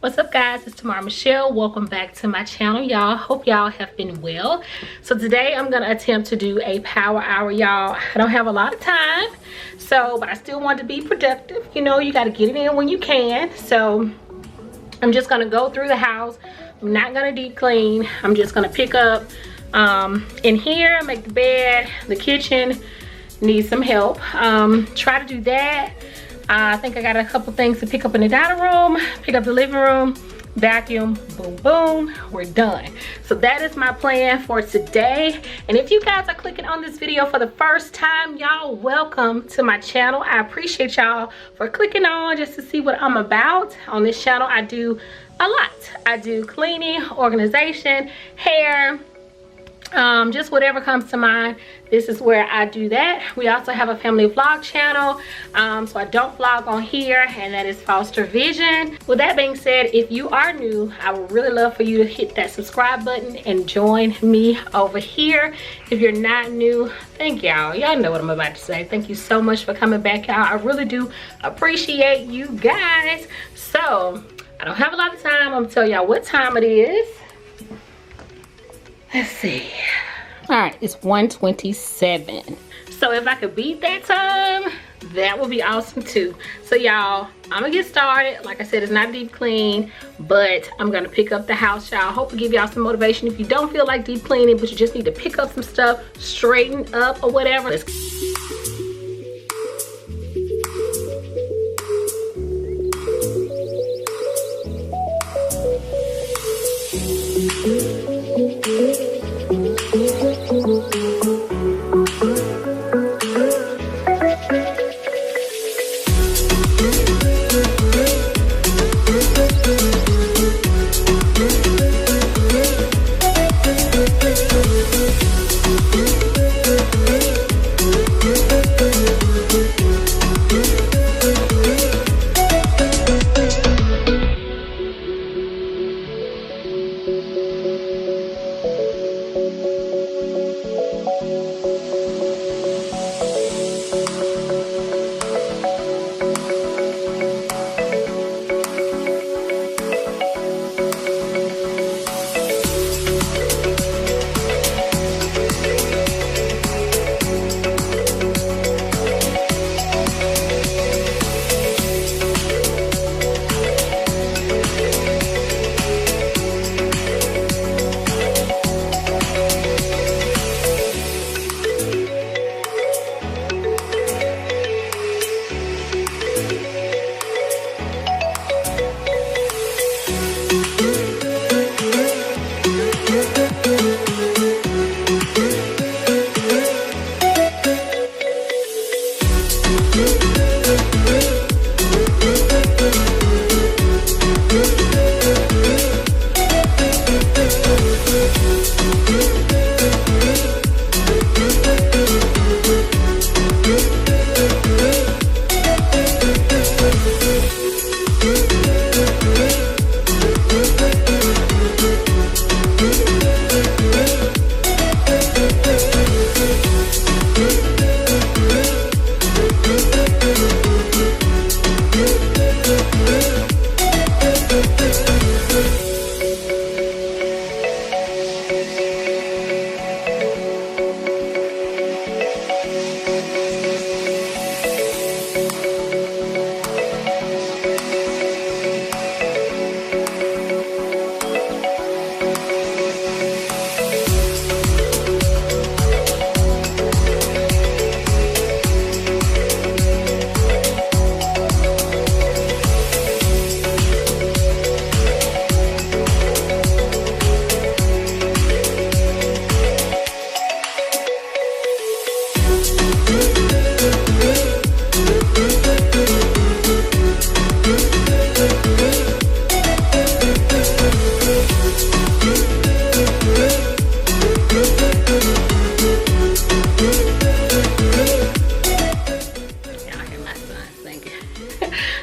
What's up, guys? It's Tamara Michelle. Welcome back to my channel, y'all. Hope y'all have been well. So today I'm gonna attempt to do a power hour, y'all. I don't have a lot of time, but I still want to be productive. You know, you got to get it in when you can. So I'm just gonna go through the house. I'm not gonna deep clean. I'm just gonna pick up in here, make the bed. The kitchen needs some help. Try to do that. I think I got a couple things to pick up in the dining room, pick up the living room, vacuum, boom, boom, we're done. So that is my plan for today. And if you guys are clicking on this video for the first time, y'all, welcome to my channel. I appreciate y'all for clicking on just to see what I'm about. On this channel, I do a lot. I do cleaning, organization, hair, just whatever comes to mind. This is where I do that. We also have a family vlog channel, so I don't vlog on here, and that is FosterVision. With that being said, if you are new, I would really love for you to hit that subscribe button and join me over here. If you're not new, thank y'all. Y'all know what I'm about to say. Thank you so much for coming back, y'all. I really do appreciate you guys. So I don't have a lot of time. I'm gonna tell y'all what time it is. Let's see. All right, it's 1:27. So if I could beat that time, that would be awesome too. So y'all, I'm gonna get started. Like I said, it's not deep clean, but I'm gonna pick up the house, y'all. Hope to give y'all some motivation. If you don't feel like deep cleaning, but you just need to pick up some stuff, straighten up or whatever.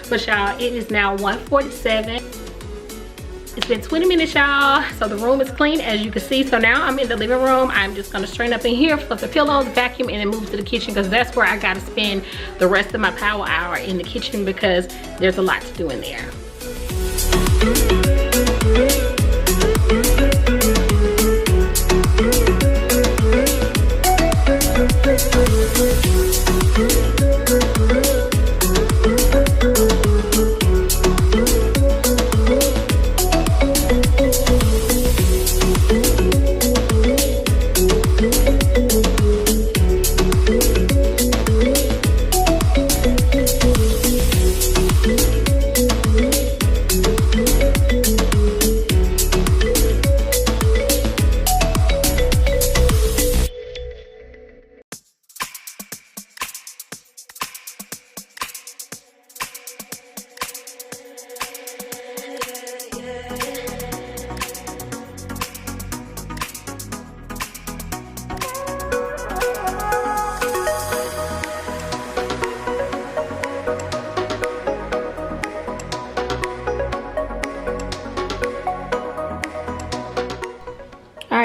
But y'all, it is now 1:47. It's been 20 minutes, y'all. So the room is clean, as you can see. So now I'm in the living room. I'm just gonna straighten up in here, flip the pillows, vacuum, and then move to the kitchen, because that's where I gotta spend the rest of my power hour, in the kitchen, because there's a lot to do in there.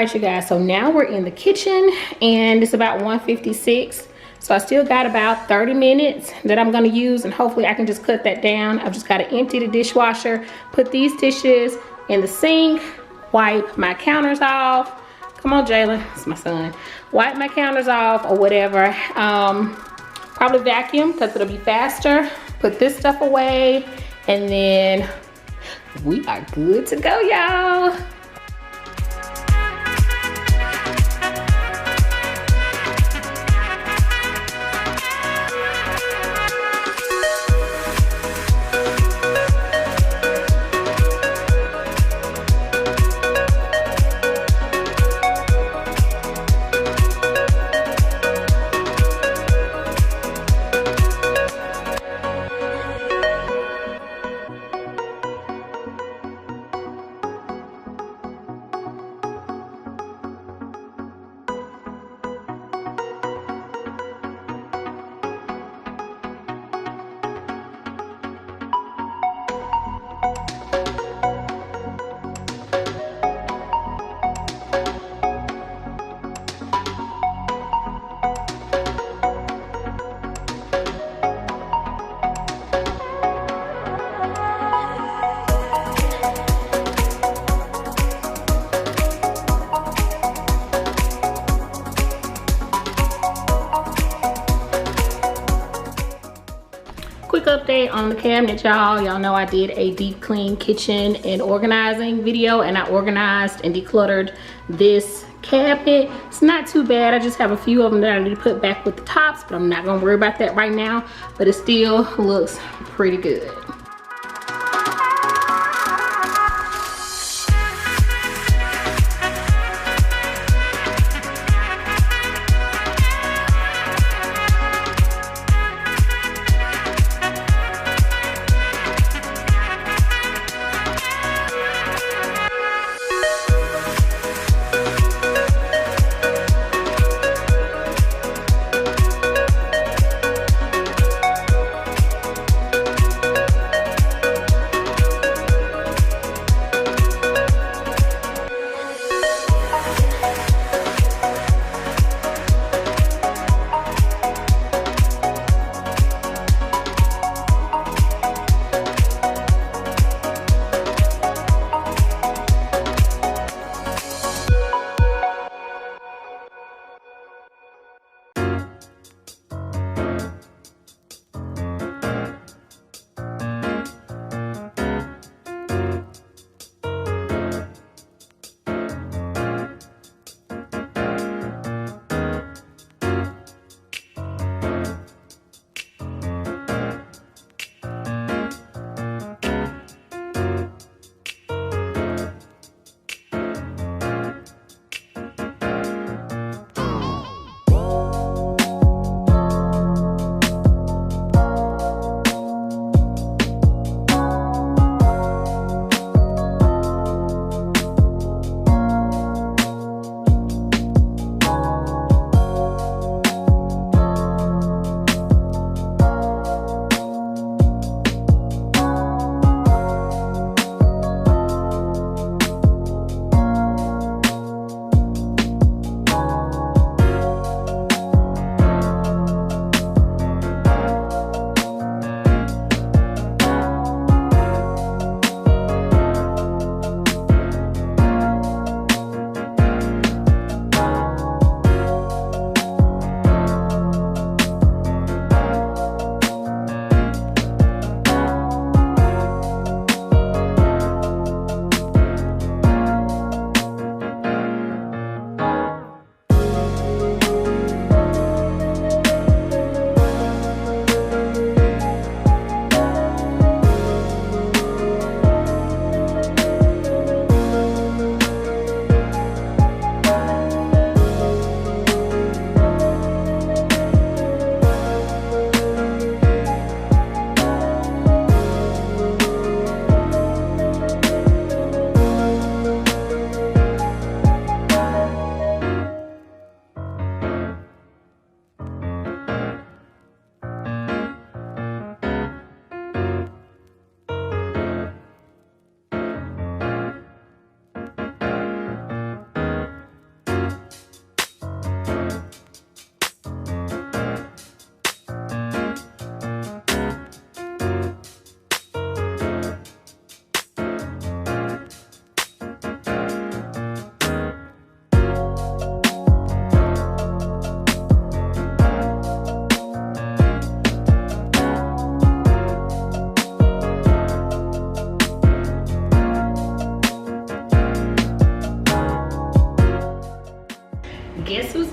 right, you guys, so now we're in the kitchen and it's about 1:56. So I still got about 30 minutes that I'm gonna use, and hopefully I can just cut that down. I've just gotta empty the dishwasher, put these dishes in the sink, wipe my counters off. Come on, Jalen, it's my son. Wipe my counters off or whatever. Probably vacuum because it'll be faster. Put this stuff away, and then we are good to go, y'all. Quick update on the cabinet, y'all know I did a deep clean kitchen and organizing video, and I organized and decluttered this cabinet. It's not too bad. I just have a few of them that I need to put back with the tops, but I'm not gonna worry about that right now, but it still looks pretty good.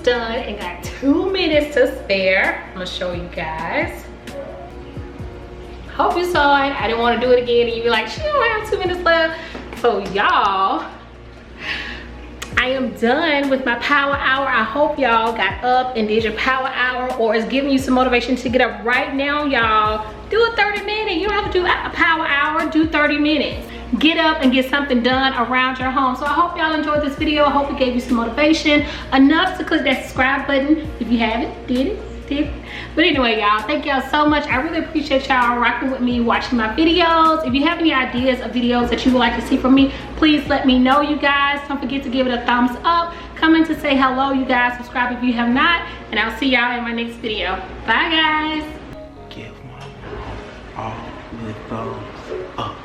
almost done and got 2 minutes to spare. I'm gonna show you guys. Hope you saw it. I didn't want to do it again and you'd be like, she don't have 2 minutes left. So y'all, I am done with my power hour. I hope y'all got up and did your power hour, or is giving you some motivation to get up right now. Y'all, do a 30-minute. You don't have to do a power hour, do 30 minutes. Get up and get something done around your home. So I hope y'all enjoyed this video. I hope it gave you some motivation, enough to click that subscribe button if you haven't. Did it? But anyway, y'all, thank y'all so much. I really appreciate y'all rocking with me, watching my videos. If you have any ideas of videos that you would like to see from me, please let me know, you guys. Don't forget to give it a thumbs up, comment to say hello, you guys, subscribe if you have not, and I'll see y'all in my next video. Bye, guys. Give my all the thumbs up.